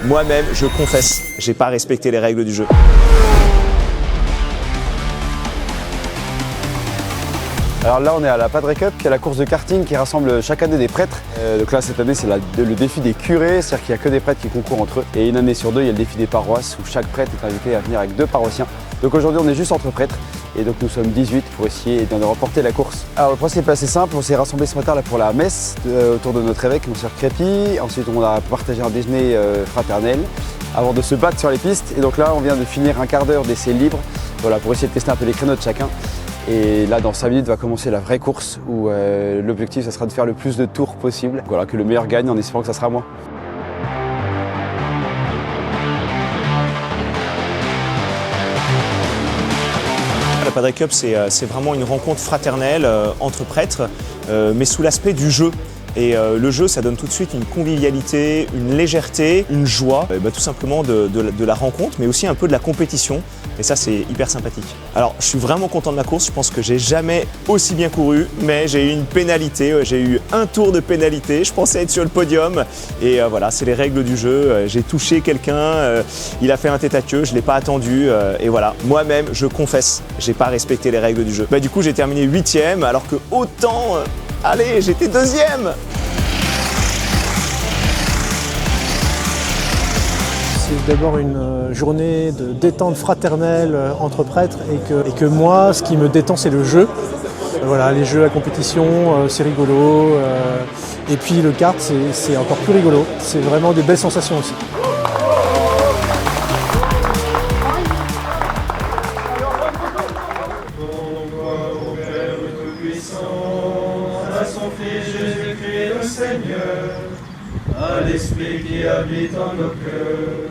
moi-même, je confesse, j'ai pas respecté les règles du jeu. Alors là, on est à la Padre Cup, qui est la course de karting qui rassemble chaque année des prêtres. Donc là, cette année, c'est le défi des curés, c'est-à-dire qu'il n'y a que des prêtres qui concourent entre eux. Et une année sur deux, il y a le défi des paroisses où chaque prêtre est invité à venir avec 2 paroissiens. Donc aujourd'hui, on est juste entre prêtres. Et donc nous sommes 18 pour essayer de remporter la course. Alors le principe est assez simple, on s'est rassemblés ce matin là pour la messe autour de notre évêque, Monseigneur Crépy. Ensuite, on a partagé un déjeuner fraternel avant de se battre sur les pistes. Et donc là, on vient de finir un quart d'heure d'essai libre, voilà, pour essayer de tester un peu les créneaux de chacun. Et là, dans 5 minutes, va commencer la vraie course où l'objectif, ça sera de faire le plus de tours possible. Voilà, que le meilleur gagne en espérant que ça sera moi. La Padre Cup, c'est vraiment une rencontre fraternelle entre prêtres, mais sous l'aspect du jeu. Et le jeu, ça donne tout de suite une convivialité, une légèreté, une joie, tout simplement de la rencontre, mais aussi un peu de la compétition. Et ça, c'est hyper sympathique. Alors, je suis vraiment content de ma course. Je pense que j'ai jamais aussi bien couru, mais j'ai eu une pénalité. J'ai eu un tour de pénalité. Je pensais être sur le podium. Et voilà, c'est les règles du jeu. J'ai touché quelqu'un, il a fait un tête-à-queue, je ne l'ai pas attendu. Et voilà, moi-même, je confesse, j'ai pas respecté les règles du jeu. Du coup, j'ai terminé 8e, alors que autant... allez, j'étais 2e. C'est d'abord une journée de détente fraternelle entre prêtres et que moi, ce qui me détend, c'est le jeu. Voilà, les jeux à compétition, c'est rigolo. Et puis le kart, c'est encore plus rigolo. C'est vraiment des belles sensations aussi. À l'Esprit qui habite en nos cœurs.